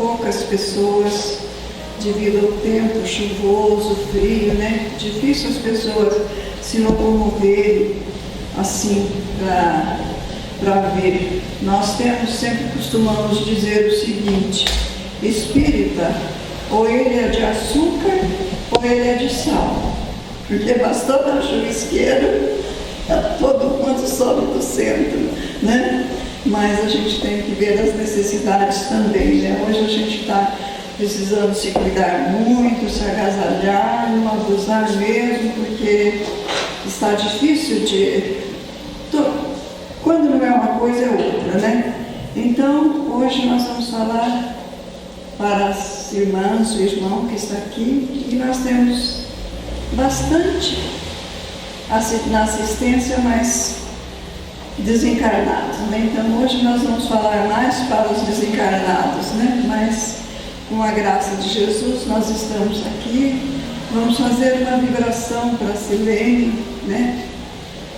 poucas pessoas, devido ao tempo chuvoso, frio, né? Difícil as pessoas se locomoverem assim para ver. Nós sempre costumamos dizer o seguinte: espírita, ou ele é de açúcar ou ele é de sal, porque bastou dar chuvisqueiro, todo mundo sobe do centro, né? Mas a gente tem que ver as necessidades também, né? Hoje a gente está precisando se cuidar muito, se agasalhar, não abusar mesmo, porque está difícil quando não é uma coisa é outra, né? Então, hoje nós vamos falar para as irmãs, o irmão que está aqui, e nós temos bastante na assistência, mas desencarnados, né? Então, hoje nós vamos falar mais para os desencarnados, né? Mas, com a graça de Jesus, nós estamos aqui, vamos fazer uma vibração para a Silene, né?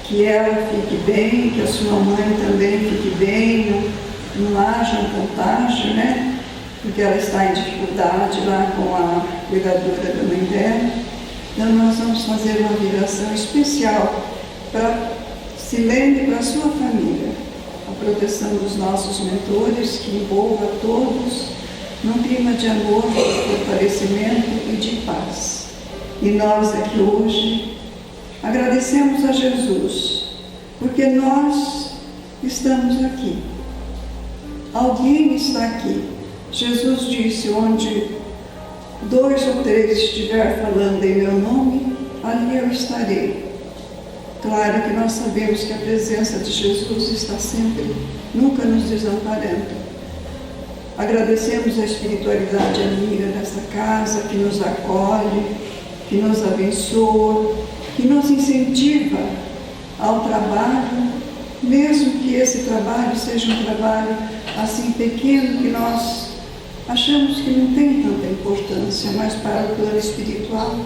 Que ela fique bem, que a sua mãe também fique bem, não haja um contágio, né? Porque ela está em dificuldade lá com a cuidadora da mãe dela. Então nós vamos fazer uma vibração especial para Silene e para a sua família. A proteção dos nossos mentores, que envolva todos num clima de amor, de fortalecimento e de paz. E nós aqui hoje agradecemos a Jesus, porque nós estamos aqui. Alguém está aqui. Jesus disse: onde 2 ou 3 estiver falando em meu nome, ali eu estarei. Claro que nós sabemos que a presença de Jesus está sempre, nunca nos desamparando. Agradecemos a espiritualidade amiga desta casa, que nos acolhe, que nos abençoa, que nos incentiva ao trabalho, mesmo que esse trabalho seja um trabalho assim pequeno, que nós achamos que não tem tanta importância, mas para o plano espiritual,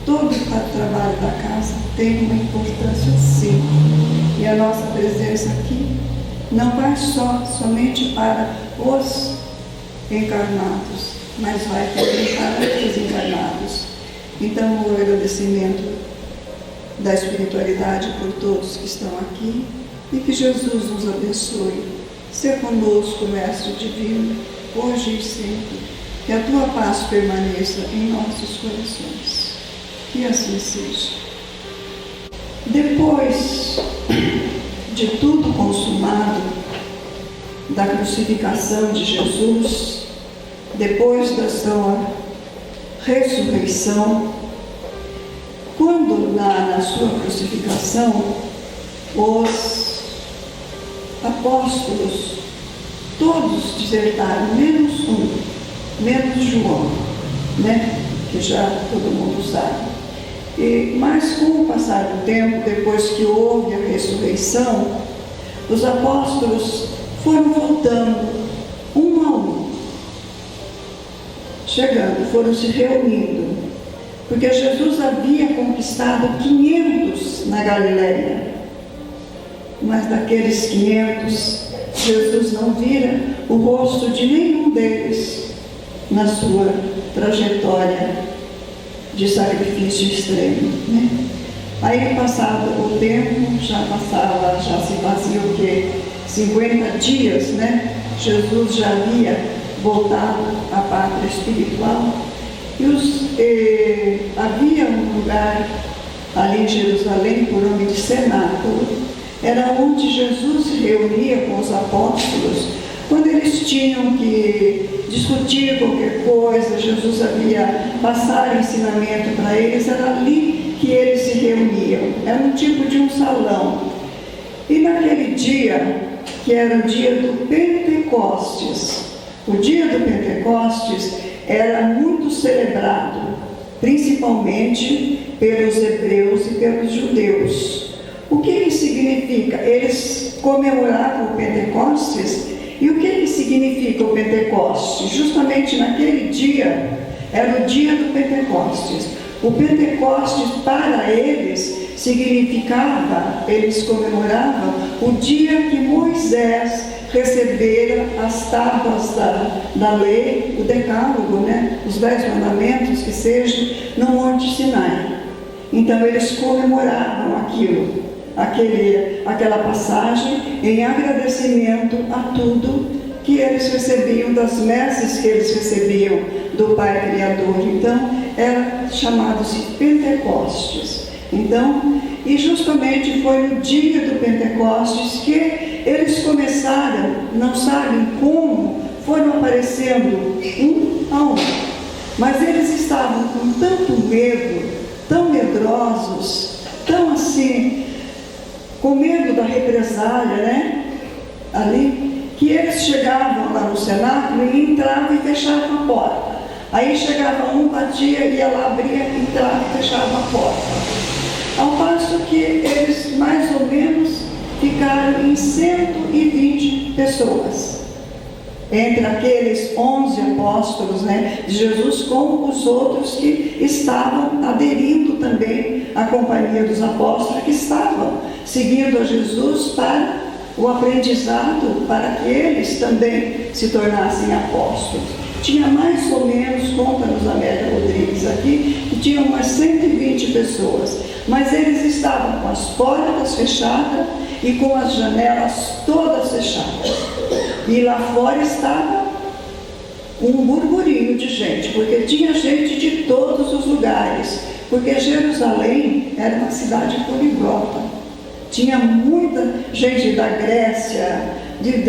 todo o trabalho da casa tem uma importância sim. E a nossa presença aqui não vai somente para os encarnados, mas vai também para os desencarnados. Então, o agradecimento da espiritualidade por todos que estão aqui, e que Jesus nos abençoe. Ser conosco, Mestre Divino, hoje e sempre. Que a tua paz permaneça em nossos corações. Que assim seja. Depois de tudo consumado, da crucificação de Jesus, depois da sua ressurreição, quando na sua crucificação, os apóstolos, todos desertaram, menos um, menos João, né? Que já todo mundo sabe. Mas com o passar do tempo, depois que houve a ressurreição, os apóstolos foram voltando, um a um, chegando, foram se reunindo, porque Jesus havia conquistado 500 na Galileia, mas daqueles 500, Jesus não vira o rosto de nenhum deles na sua trajetória de sacrifício extremo, né? Aí, passado o tempo, já se fazia o quê? 50 dias, né? Jesus já havia voltado à pátria espiritual, e havia um lugar ali em Jerusalém, por nome de Cenáculo, era onde Jesus se reunia com os apóstolos, quando eles tinham que discutir qualquer coisa, Jesus havia passado ensinamento para eles, era ali que eles se reuniam, era um tipo de um salão. E naquele dia, que era o dia do Pentecostes, o dia do Pentecostes era muito celebrado, principalmente pelos hebreus e pelos judeus. O que significa? Eles comemoravam o Pentecostes. E o que significa o Pentecostes? Justamente naquele dia, era o dia do Pentecostes. O Pentecostes, para eles, significava, eles comemoravam o dia que Moisés recebera as tábuas da lei, o decálogo, né? Os 10 mandamentos, que seja, no Monte Sinai. Então eles comemoravam aquela passagem em agradecimento a tudo que eles recebiam, das messes que eles recebiam do Pai Criador. Então era chamado-se Pentecostes. Então, e justamente foi no dia do Pentecostes que eles começaram, não sabem como, foram aparecendo um a um, mas eles estavam com tanto medo, tão medrosos, tão assim, com medo da represália, né? Ali, que eles chegavam lá no cenáculo e entravam e fechavam a porta. Aí chegava um, batia, ia lá, abria, entrava e fechava a porta. Ao passo que eles mais ou menos ficaram em 120 pessoas. Entre aqueles 11 apóstolos, né, de Jesus, com os outros que estavam aderindo também à companhia dos apóstolos, que estavam seguindo a Jesus para o aprendizado, para que eles também se tornassem apóstolos. Tinha mais ou menos, conta-nos a Amélia Rodrigues aqui, que tinha umas 120 pessoas, mas eles estavam com as portas fechadas e com as janelas todas fechadas. E lá fora estava um burburinho de gente, porque tinha gente de todos os lugares, porque Jerusalém era uma cidade poliglota. Tinha muita gente da Grécia, de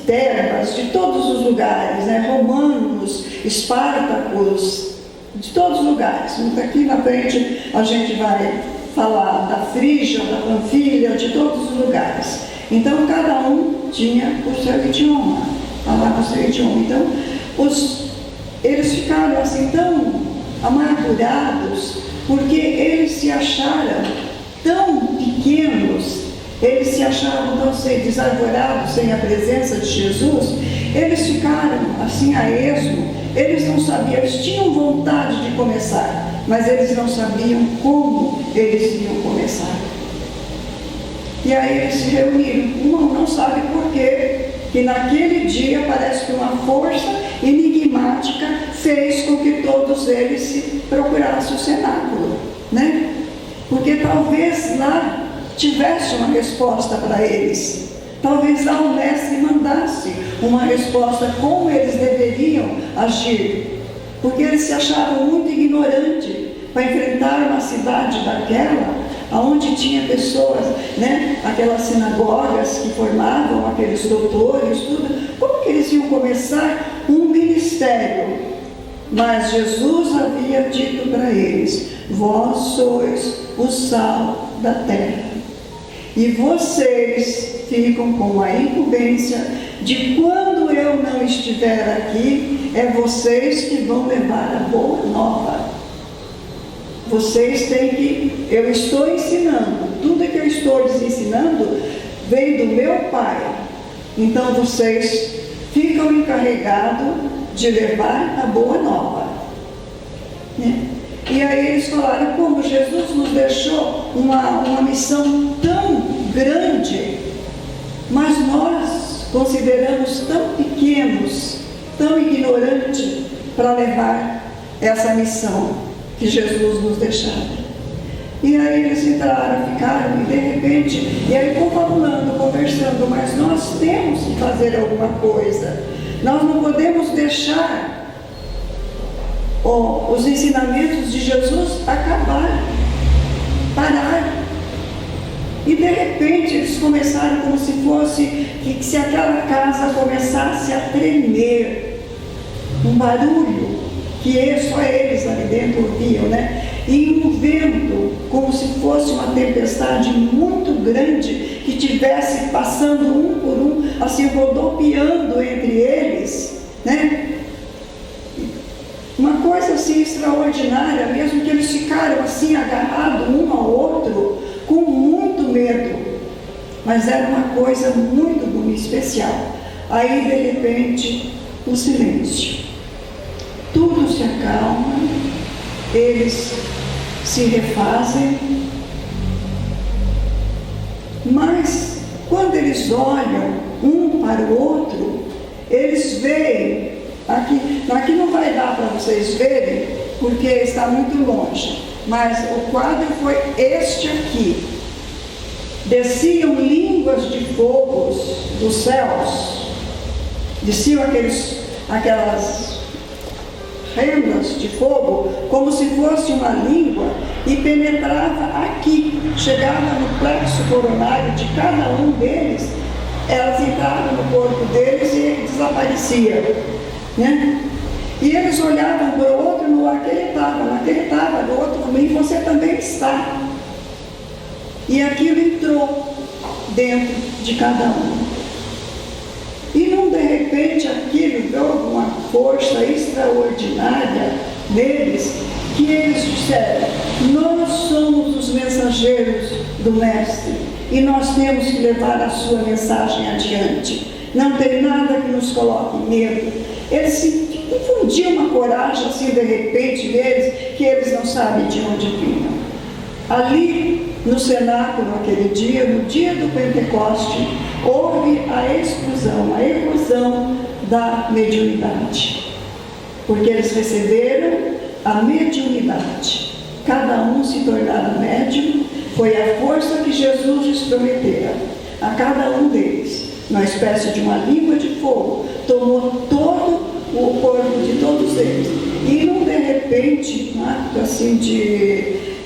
Tebas, de todos os lugares, né? Romanos, Espartacos, de todos os lugares. Aqui na frente a gente vai falar da Frígia, da Panfilha, de todos os lugares. Então cada um tinha o seu idioma, falava o seu idioma. Então eles ficaram assim tão amargurados, porque eles se acharam tão pequenos, eles se achavam tão desarvorados sem a presença de Jesus. Eles ficaram assim a esmo, eles não sabiam, eles tinham vontade de começar, mas eles não sabiam como eles iam começar. E aí eles se reuniram, não sabe por quê, que naquele dia parece que uma força enigmática fez com que todos eles se procurassem o cenáculo, né? Porque talvez lá tivesse uma resposta para eles. Talvez lá o mestre mandasse uma resposta como eles deveriam agir. Porque eles se achavam muito ignorantes para enfrentar uma cidade daquela, onde tinha pessoas, né, aquelas sinagogas que formavam aqueles doutores, tudo. Como que eles iam começar um ministério? Mas Jesus havia dito para eles: vós sois o sal da terra, e vocês ficam com a incumbência de, quando eu não estiver aqui, é vocês que vão levar a boa nova. Vocês têm que, eu estou ensinando, tudo que eu estou lhes ensinando vem do meu Pai. Então vocês ficam encarregados de levar a boa nova, né? E aí eles falaram: como Jesus nos deixou uma missão tão grande, mas nós consideramos tão pequenos, tão ignorantes para levar essa missão que Jesus nos deixava. E aí eles entraram, ficaram, e de repente, e aí confabulando, conversando: mas nós temos que fazer alguma coisa, nós não podemos deixar os ensinamentos de Jesus acabar, parar. E de repente eles começaram como se fosse, que se aquela casa começasse a tremer, um barulho que só eles ali dentro ouviam, né? E um vento, como se fosse uma tempestade muito grande, que estivesse passando um por um, assim, rodopiando entre eles, né? Uma coisa assim extraordinária mesmo, que eles ficaram assim agarrados um ao outro, com muito medo. Mas era uma coisa muito especial. Aí de repente o silêncio, tudo se acalma, eles se refazem, eles olham um para o outro, eles veem, aqui não vai dar para vocês verem, porque está muito longe, mas o quadro foi este aqui. Desciam línguas de fogo dos céus, desciam aquelas rendas de fogo, como se fosse uma língua, e penetrava aqui, chegava no plexo coronário de cada um deles, elas entravam no corpo deles e desapareciam, né? E eles olhavam para o outro, no aquele estava, no outro também, você também está. E aquilo entrou dentro de cada um. E não de repente aquilo deu uma força extraordinária neles, que eles disseram: nós somos os mensageiros do Mestre e nós temos que levar a sua mensagem adiante. Não tem nada que nos coloque medo. Eles se infundiam uma coragem assim de repente neles, que eles não sabem de onde vinham. Ali no cenáculo, aquele dia, no dia do Pentecoste, houve a eclosão da mediunidade, porque eles receberam a mediunidade. Cada um se tornara médium, foi a força que Jesus lhes prometera a cada um deles, uma espécie de uma língua de fogo, tomou todo o corpo de todos eles. E não de repente, um ato assim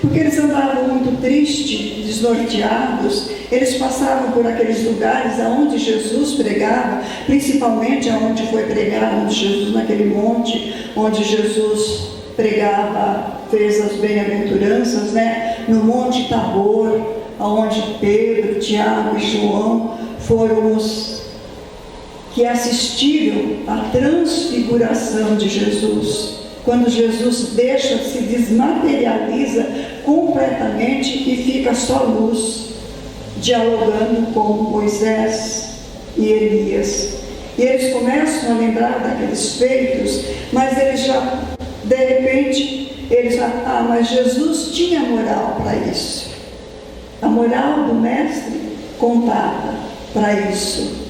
porque eles andavam muito tristes, desnorteados, eles passavam por aqueles lugares aonde Jesus pregava, principalmente aonde foi pregado Jesus, naquele monte onde Jesus pregava, fez as bem-aventuranças, né? No Monte Tabor, onde Pedro, Tiago e João foram os que assistiram à transfiguração de Jesus. Quando Jesus se desmaterializa completamente e fica só luz, dialogando com Moisés e Elias. E eles começam a lembrar daqueles feitos, mas eles já, de repente, mas Jesus tinha moral para isso. A moral do Mestre contava para isso.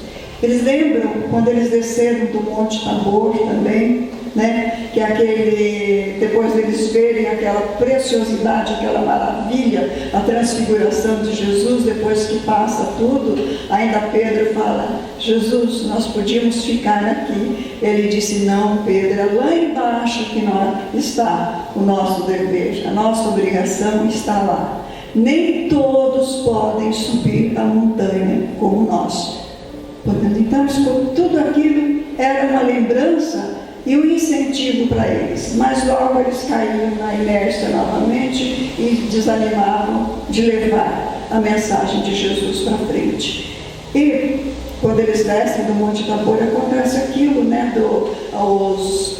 Eles lembram quando eles desceram do Monte Tabor também, né? Que depois deles verem aquela preciosidade, aquela maravilha, a transfiguração de Jesus, depois que passa tudo, ainda Pedro fala: Jesus, nós podíamos ficar aqui. Ele disse: não, Pedro, é lá embaixo que está o nosso dever, a nossa obrigação está lá. Nem todos podem subir a montanha como nós. Então, tudo aquilo era uma lembrança e um incentivo para eles, mas logo eles caíam na inércia novamente e desanimavam de levar a mensagem de Jesus para frente. E quando eles descem do Monte Tabor, acontece aquilo, né? Os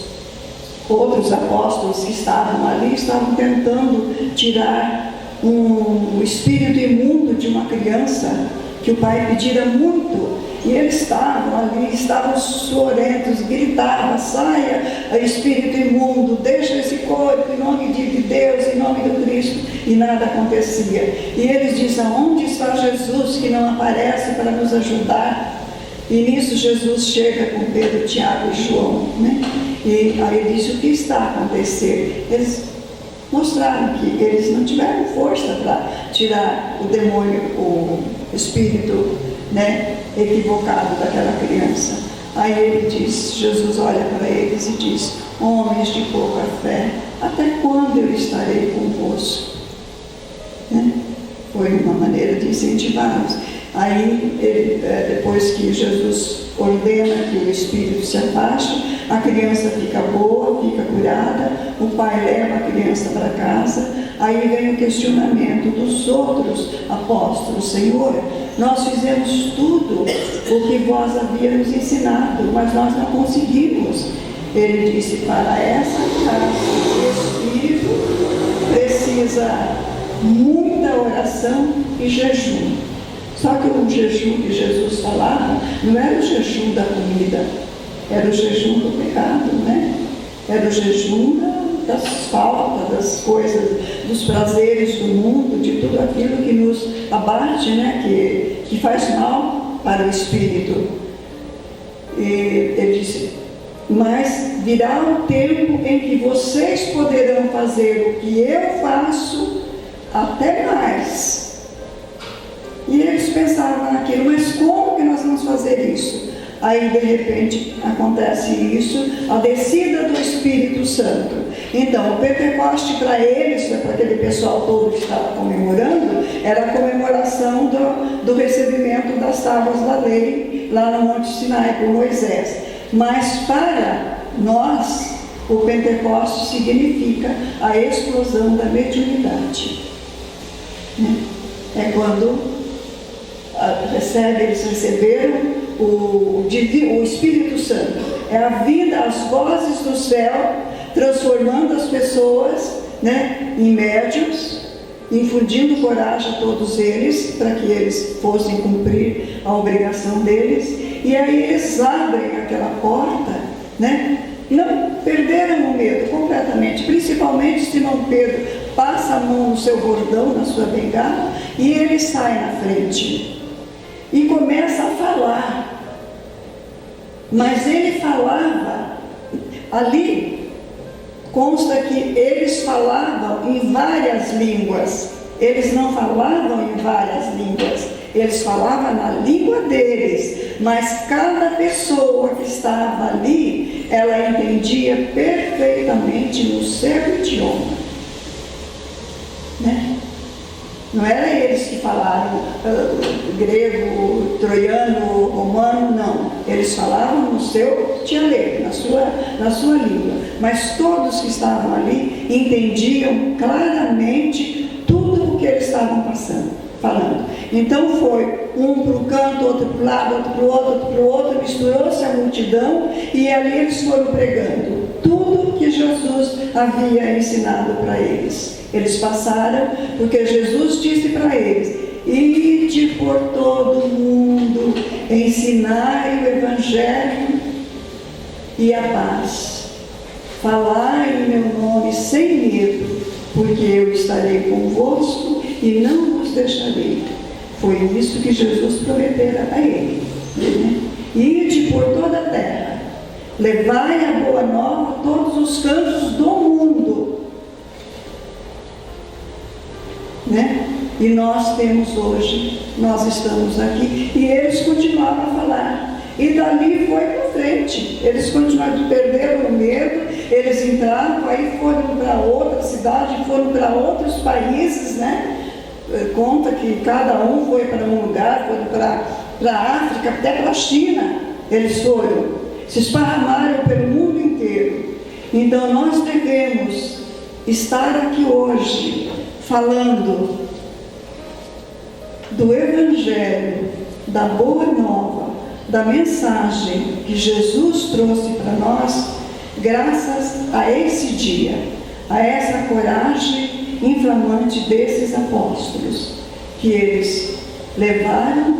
outros apóstolos que estavam ali estavam tentando tirar um espírito imundo de uma criança que o pai pedira muito. E eles estavam ali, estavam sonorentos, gritavam: saia, espírito imundo, deixa esse corpo, em nome de Deus, em nome do Cristo. E nada acontecia. E eles dizem: aonde está Jesus que não aparece para nos ajudar? E nisso Jesus chega com Pedro, Tiago e João, né? E aí ele diz: o que está a acontecer? Eles mostraram que eles não tiveram força para tirar o demônio, o espírito, né, equivocado daquela criança. Aí ele diz, Jesus olha para eles e diz: homens de pouca fé, até quando eu estarei convosco? Né? Foi uma maneira de incentivá-los. Aí, depois que Jesus ordena que o espírito se afaste, a criança fica boa, fica curada, o pai leva a criança para casa. Aí vem o questionamento dos outros apóstolos: Senhor, nós fizemos tudo o que vós havia nos ensinado, mas nós não conseguimos. Ele disse: para essa casa, o espírito precisa muita oração e jejum. Só que o jejum que Jesus falava não era o jejum da comida, era o jejum do pecado, né? Era o jejum das faltas, das coisas, dos prazeres do mundo, de tudo aquilo que nos abate, né? Que faz mal para o Espírito. E ele disse: mas virá o tempo em que vocês poderão fazer o que eu faço, até mais. E eles pensavam naquilo: mas como que nós vamos fazer isso? Aí de repente acontece isso, a descida do Espírito Santo. Então o Pentecoste para eles, para aquele pessoal todo que estava comemorando, era a comemoração do recebimento das tábuas da lei lá no Monte Sinai por Moisés. Mas para nós, o Pentecoste significa a explosão da mediunidade. É quando eles receberam o Espírito Santo. É a vida, as vozes do céu, transformando as pessoas, em médiuns, infundindo coragem a todos eles, para que eles fossem cumprir a obrigação deles. E aí eles abrem aquela porta, não perderam o medo completamente, principalmente Simão Pedro passa a mão no seu bordão, na sua bengala, e ele sai na frente e começa a falar. Mas ele falava, ali consta que eles falavam em várias línguas. Eles não falavam em várias línguas, eles falavam na língua deles, mas cada pessoa que estava ali, ela entendia perfeitamente no seu idioma, Não era eles que falaram grego, troiano, romano, não. Eles falavam no seu dialeto, na sua língua. Mas todos que estavam ali entendiam claramente tudo o que eles estavam falando. Então foi um para o canto, outro para o lado, outro para o outro, outro para o outro, misturou-se a multidão e ali eles foram pregando tudo que Jesus havia ensinado para eles. Eles passaram, porque Jesus disse para eles: ide por todo o mundo, ensinai o Evangelho e a paz. Falai em meu nome sem medo, porque eu estarei convosco e não vos deixarei. Foi isso que Jesus prometera a ele. Ide por toda a terra, levai a boa nova a todos os cantos do mundo. E nós temos hoje, nós estamos aqui, e eles continuavam a falar, e dali foi para frente, eles continuaram, perderam o medo, eles entraram, aí foram para outra cidade, foram para outros países, conta que cada um foi para um lugar, foram para a África, até para a China, eles foram, se esparramaram pelo mundo inteiro. Então nós devemos estar aqui hoje, falando do Evangelho, da Boa Nova, da mensagem que Jesus trouxe para nós, graças a esse dia, a essa coragem inflamante desses apóstolos, que eles levaram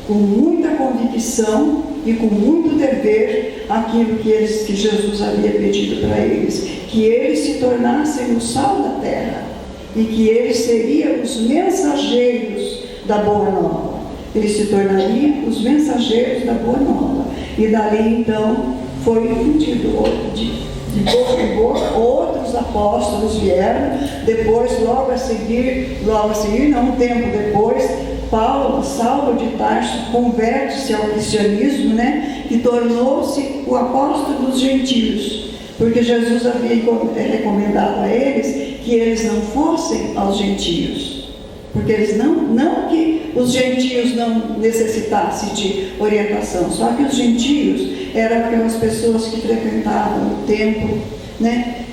com muita convicção e com muito dever aquilo que Jesus havia pedido para eles, que eles se tornassem o sal da terra, e que eles seriam os mensageiros da Boa Nova. Eles se tornariam os mensageiros da Boa Nova. E dali então foi infundido de boca em boca, outros apóstolos vieram, depois logo a seguir, não, um tempo depois, Saulo de Tarso converte-se ao cristianismo, e tornou-se o apóstolo dos gentios, porque Jesus havia recomendado a eles que eles não fossem aos gentios, porque eles não que os gentios não necessitassem de orientação, só que os gentios eram aquelas pessoas que frequentavam o templo,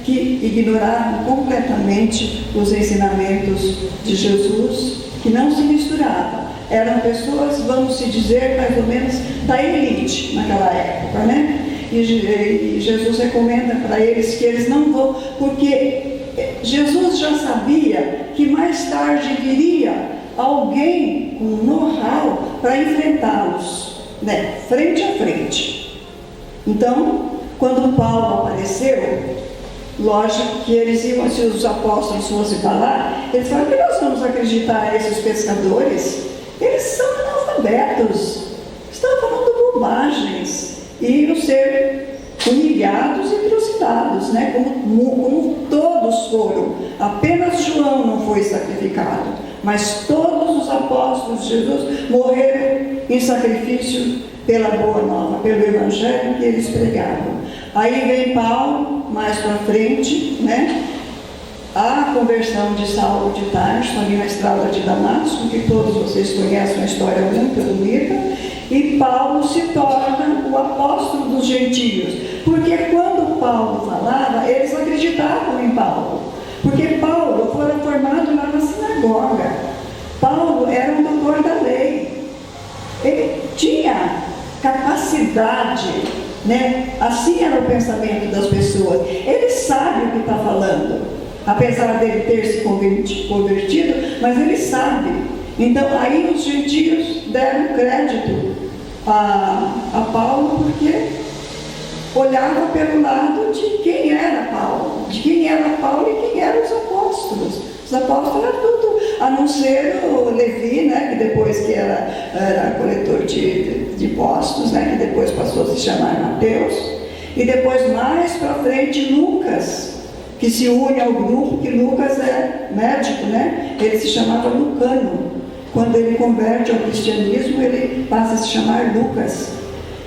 que ignoravam completamente os ensinamentos de Jesus, que não se misturavam. Eram pessoas, vamos se dizer, mais ou menos da elite naquela época, E Jesus recomenda para eles que eles não vão, porque Jesus já sabia que mais tarde viria alguém com know-how para enfrentá-los, frente a frente. Então, quando Paulo apareceu, lógico que eles iam, se os apóstolos fossem falar, eles falaram: que nós vamos acreditar a esses pescadores? Eles são analfabetos, estavam falando bobagens, e iam ser humilhados e crucificados, né? Como todos foram. Apenas João não foi sacrificado, mas todos os apóstolos de Jesus morreram em sacrifício pela boa nova, pelo evangelho que eles pregavam. Aí vem Paulo, mais para frente, né? A conversão de Saulo de Tarso, ali na estrada de Damasco, que todos vocês conhecem, uma história muito bonita. E Paulo se torna o apóstolo dos gentios, porque quando Paulo falava, eles acreditavam em Paulo, porque Paulo foi formado lá na sinagoga. Paulo era um doutor da lei, ele tinha capacidade, né? Assim era o pensamento das pessoas. Ele sabe o que está falando, apesar dele ter se convertido, mas ele sabe. Então aí os gentios deram crédito a Paulo, porque olhava pelo lado de quem era Paulo, e quem eram os apóstolos. Os apóstolos eram tudo, a não ser o Levi, né, que depois que era coletor de impostos, né, que depois passou a se chamar Mateus, e depois mais para frente Lucas, que se une ao grupo, que Lucas é médico, né? Ele se chamava Lucano. Quando ele converte ao cristianismo, ele passa a se chamar Lucas.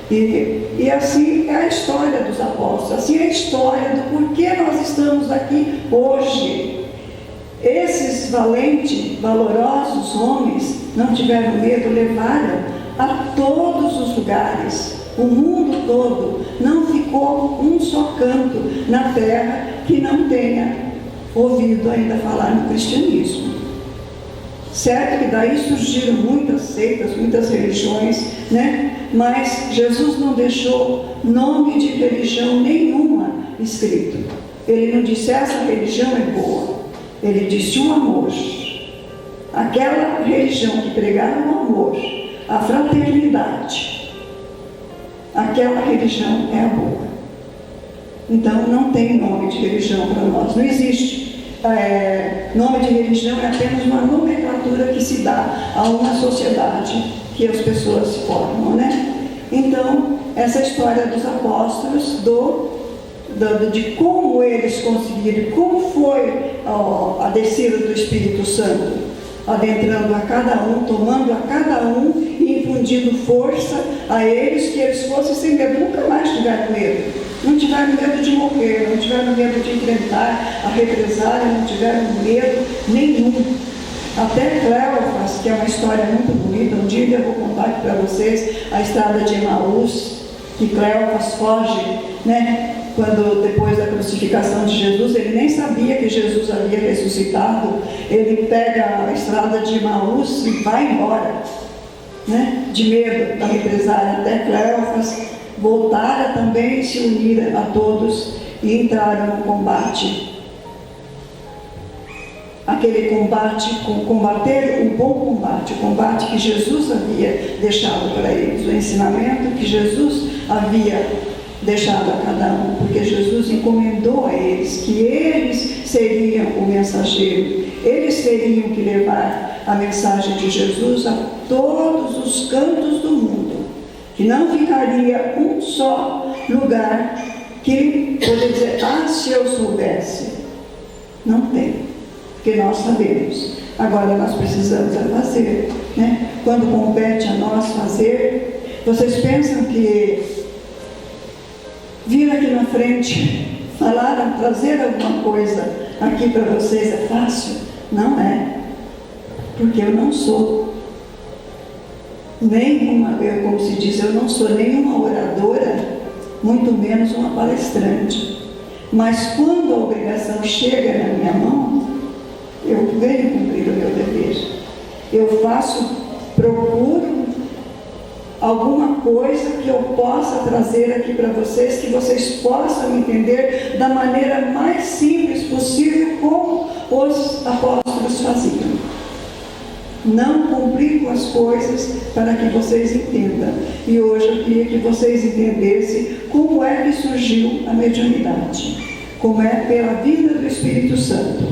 E assim é a história dos apóstolos, assim é a história do porquê nós estamos aqui hoje. Esses valentes, valorosos homens não tiveram medo, levaram a todos os lugares, o mundo todo. Não ficou um só canto na terra que não tenha ouvido ainda falar no cristianismo. Certo que daí surgiram muitas seitas, muitas religiões, né? Mas Jesus não deixou nome de religião nenhuma escrito. Ele não disse essa religião é boa. Ele disse o amor. Aquela religião que pregava o amor, a fraternidade, aquela religião é a boa. Então não tem nome de religião para nós, não existe. Nome de religião é apenas uma nomenclatura que se dá a uma sociedade que as pessoas se formam, né? Então, essa história dos apóstolos, de como eles conseguiram, como foi a descida do Espírito Santo, adentrando a cada um, tomando a cada um e infundindo força a eles, que eles fossem sem medo, nunca mais tiveram medo. Não tiveram medo de morrer, não tiveram medo de enfrentar a represália, não tiveram medo nenhum. Até Cleófas, que é uma história muito bonita, um dia eu vou contar aqui para vocês a estrada de Emaús, que Cleófas foge, né? Quando depois da crucificação de Jesus, ele nem sabia que Jesus havia ressuscitado, ele pega a estrada de Emaús e vai embora, né? De medo da represália. Até Cleófas voltaram também e se uniram a todos e entraram no combate. Aquele combate, combater o bom combate, o combate que Jesus havia deixado para eles, o ensinamento que Jesus havia deixado a cada um, porque Jesus encomendou a eles que eles seriam o mensageiro, eles teriam que levar a mensagem de Jesus a todos os cantos do mundo, que não ficaria um só lugar que poderia dizer, se eu soubesse. Não tem, porque nós sabemos. Agora nós precisamos fazer, né? Quando compete a nós fazer, vocês pensam que vir aqui na frente, falar, trazer alguma coisa aqui para vocês é fácil? Não é, porque eu não sou como se diz, eu não sou nenhuma oradora, muito menos uma palestrante. Mas quando a obrigação chega na minha mão, eu venho cumprir o meu dever. Eu procuro alguma coisa que eu possa trazer aqui para vocês, que vocês possam entender da maneira mais simples possível, como os apóstolos faziam. Não cumprir com as coisas para que vocês entendam. E hoje eu queria que vocês entendessem como é que surgiu a mediunidade. Como é pela vida do Espírito Santo.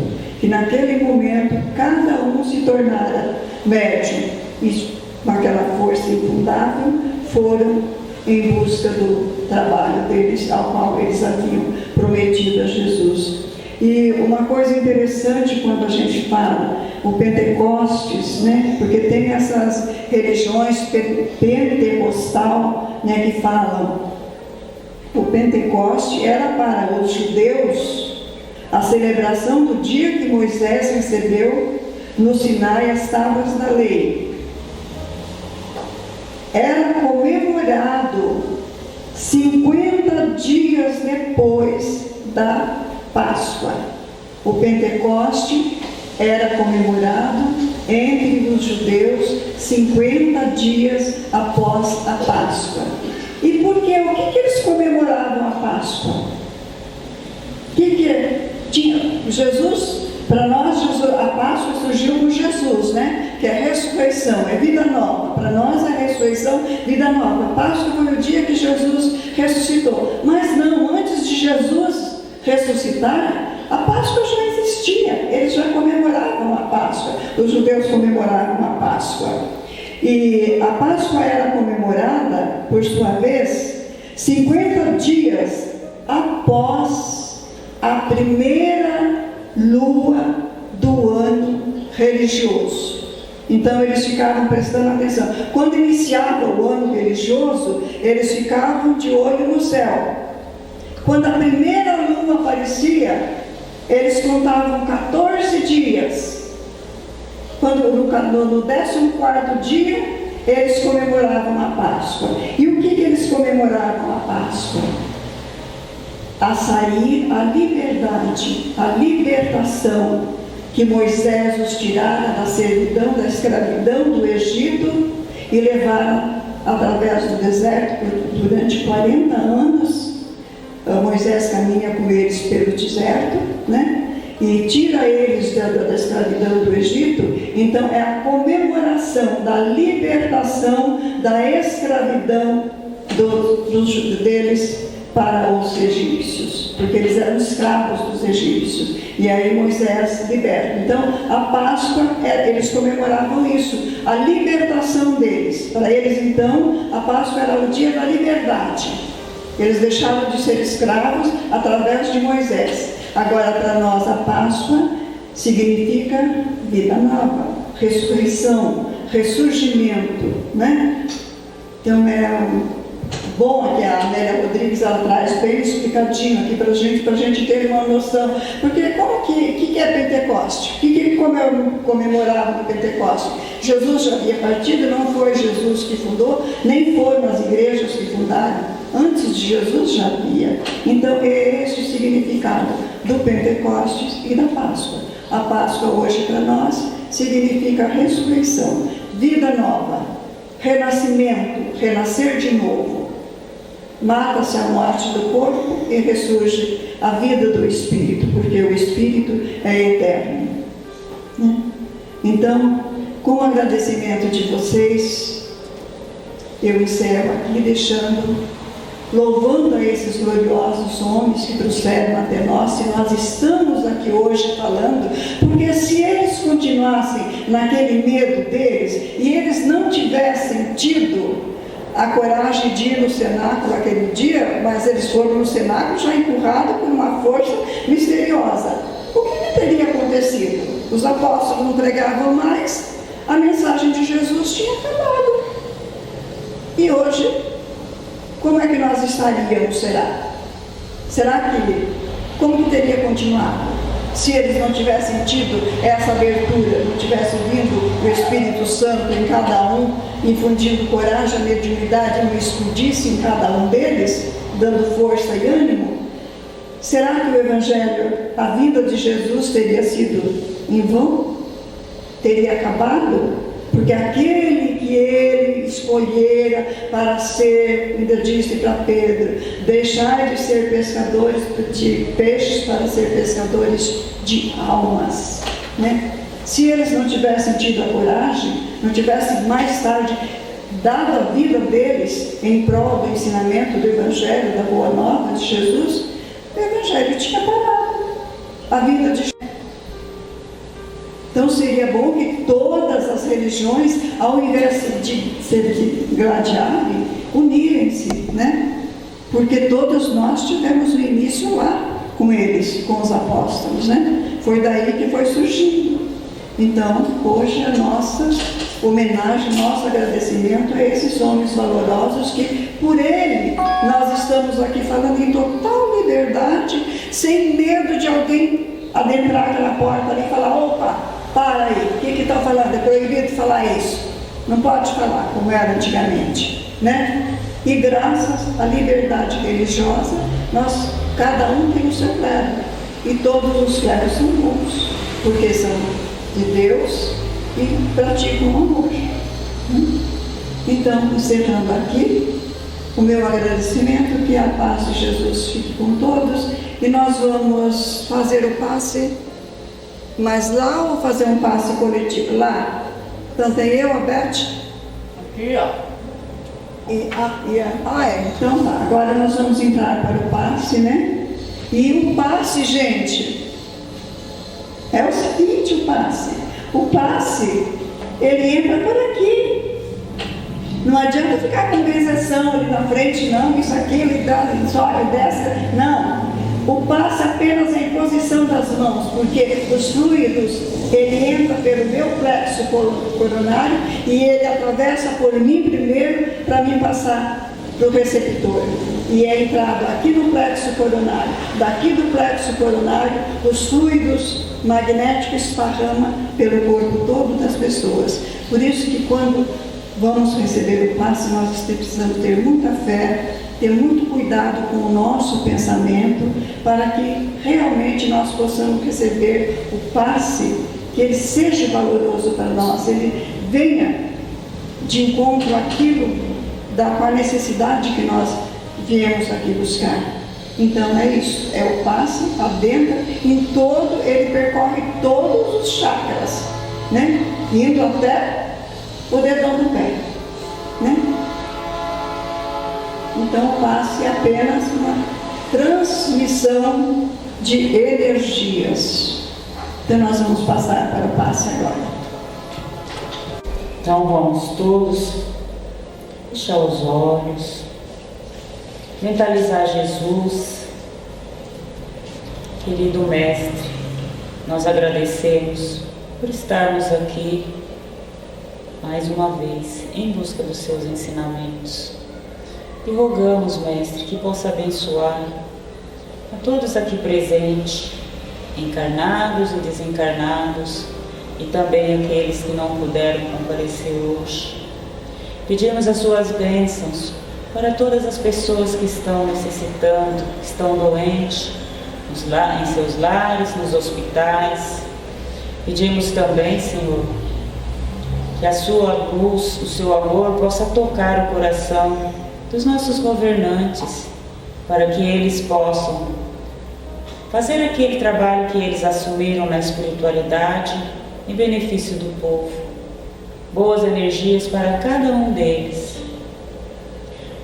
Que naquele momento cada um se tornara médium. E com aquela força infundável, foram em busca do trabalho deles, ao qual eles haviam prometido a Jesus. E uma coisa interessante quando a gente fala o Pentecostes, né? Porque tem essas religiões pentecostal, né, que falam o Pentecoste era para os judeus a celebração do dia que Moisés recebeu no Sinai as tábuas da lei. Era comemorado 50 dias depois da Páscoa. O Pentecoste era comemorado entre os judeus 50 dias após a Páscoa. E por quê? O que eles comemoravam a Páscoa? Tinha Jesus? Para nós, a Páscoa surgiu com Jesus, né? Que é a ressurreição, é vida nova. Para nós, a ressurreição, vida nova. A Páscoa foi o dia que Jesus ressuscitou. Mas não, antes de Jesus ressuscitar, a Páscoa já existia. Eles já comemoravam a Páscoa. Os judeus comemoravam a Páscoa. E a Páscoa era comemorada, por sua vez, 50 dias após a primeira lua do ano religioso. Então eles ficavam prestando atenção. Quando iniciava o ano religioso, eles ficavam de olho no céu. Quando a primeira lua aparecia, eles contavam 14 dias. Quando no 14º dia, eles comemoravam a Páscoa. E o que eles comemoravam a Páscoa? A sair, a liberdade, a libertação que Moisés os tirara da servidão, da escravidão do Egito e levara através do deserto durante 40 anos. Moisés caminha com eles pelo deserto, né? E tira eles da escravidão do Egito. Então é a comemoração da libertação da escravidão deles para os egípcios, porque eles eram escravos dos egípcios. E aí Moisés liberta. Então a Páscoa, eles comemoravam isso, a libertação deles. Para eles então a Páscoa era o dia da liberdade. Eles deixaram de ser escravos através de Moisés. Agora para nós a Páscoa significa vida nova, ressurreição, ressurgimento, né? Então é bom que a Amélia Rodrigues ela traz bem explicadinho aqui para a gente ter uma noção. Porque como que é Pentecoste? O que ele comemorava no Pentecoste? Jesus já havia partido, não foi Jesus que fundou, nem foram as igrejas que fundaram. Antes de Jesus já havia. Então é esse o significado do Pentecostes e da Páscoa. A Páscoa hoje para nós significa ressurreição, vida nova, renascimento, renascer de novo. Mata-se a morte do corpo e ressurge a vida do Espírito, porque o Espírito é eterno, né? Então, com o agradecimento de vocês, eu encerro aqui louvando a esses gloriosos homens que trouxeram até nós, se nós estamos aqui hoje falando, porque se eles continuassem naquele medo deles, e eles não tivessem tido a coragem de ir no cenáculo aquele dia, mas eles foram no cenáculo já empurrados por uma força misteriosa, o que teria acontecido? Os apóstolos não pregavam mais, a mensagem de Jesus tinha acabado. E hoje, como é que nós estaríamos, será? Como que teria continuado? Se eles não tivessem tido essa abertura, não tivesse vindo o Espírito Santo em cada um, infundindo coragem, mediunidade, não explodisse em cada um deles, dando força e ânimo, será que o Evangelho, a vida de Jesus teria sido em vão? Teria acabado? Porque aquele que ele escolhera para ser, ainda disse para Pedro, deixai de ser pescadores de peixes para ser pescadores de almas, né? Se eles não tivessem tido a coragem, não tivessem mais tarde dado a vida deles em prol do ensinamento do Evangelho, da Boa Nova de Jesus, o Evangelho tinha parado, a vida de Jesus. Então seria bom que todas as religiões, ao invés de se gladiarem, unirem-se, né? Porque todos nós tivemos o início lá com eles, com os apóstolos, né? Foi daí que foi surgindo. Então, hoje a nossa homenagem, nosso agradecimento a esses homens valorosos que, por ele, nós estamos aqui falando em total liberdade, sem medo de alguém adentrar aquela porta ali e falar: opa, para aí, o que está falando? É proibido falar isso. Não pode falar como era antigamente, né? E graças à liberdade religiosa, cada um tem o seu clero. E todos os cleros são bons, porque são de Deus e praticam o amor. Então, encerrando aqui, o meu agradecimento, que a paz de Jesus fique com todos. E nós vamos fazer o passe mais lá ou fazer um passe coletivo? Lá. Então tem eu, a Beth. Aqui, ó. Então tá. Agora nós vamos entrar para o passe, né? E o passe, gente, é o seguinte: o passe, ele entra por aqui. Não adianta ficar com benção ali na frente, não, isso aqui, ele dá, sobe, desce, não. O passe apenas é a imposição das mãos, porque os fluidos, ele entra pelo meu plexo coronário e ele atravessa por mim primeiro para mim passar para o receptor. E é entrado aqui no plexo coronário. Daqui do plexo coronário, os fluidos magnéticos esparramam pelo corpo todo das pessoas. Por isso que quando vamos receber o passe, nós precisamos ter muita fé, ter muito cuidado com o nosso pensamento, para que realmente nós possamos receber o passe, que ele seja valoroso para nós, ele venha de encontro àquilo, com a necessidade que nós viemos aqui buscar. Então é isso, é o passe, adentra em todo, ele percorre todos os chakras, né? Indo até o dedão do pé, né? Então o passe é apenas uma transmissão de energias. Então nós vamos passar para o passe agora. Então vamos todos fechar os olhos, mentalizar Jesus. Querido Mestre, nós agradecemos por estarmos aqui mais uma vez em busca dos seus ensinamentos. E rogamos, Mestre, que possa abençoar a todos aqui presentes, encarnados e desencarnados, e também aqueles que não puderam comparecer hoje. Pedimos as suas bênçãos para todas as pessoas que estão necessitando, que estão doentes, em seus lares, nos hospitais. Pedimos também, Senhor, que a sua luz, o seu amor possa tocar o coração dos nossos governantes, para que eles possam fazer aquele trabalho que eles assumiram na espiritualidade em benefício do povo. Boas energias para cada um deles.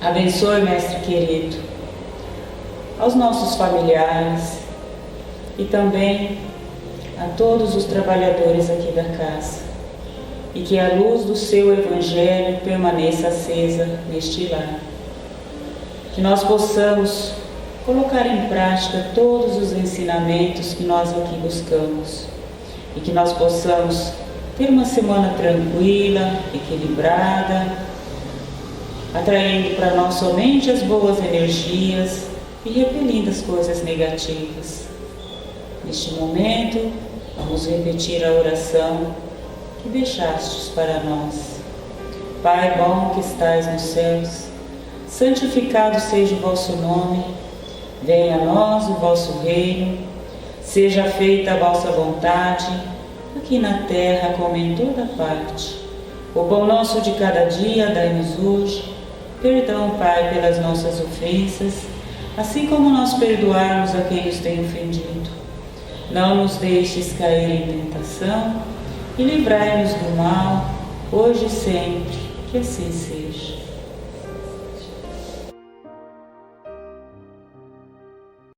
Abençoe, Mestre querido, aos nossos familiares e também a todos os trabalhadores aqui da casa, e que a luz do seu Evangelho permaneça acesa neste lar. Que nós possamos colocar em prática todos os ensinamentos que nós aqui buscamos, e que nós possamos ter uma semana tranquila, equilibrada, atraindo para nós somente as boas energias e repelindo as coisas negativas. Neste momento, vamos repetir a oração que deixastes para nós. Pai bom que estais nos céus, santificado seja o vosso nome, venha a nós o vosso reino, seja feita a vossa vontade, aqui na terra como em toda parte. O pão nosso de cada dia dai-nos hoje, perdão, Pai, pelas nossas ofensas, assim como nós perdoarmos a quem nos tem ofendido. Não nos deixes cair em tentação, e livrai-nos do mal, hoje e sempre, que assim seja.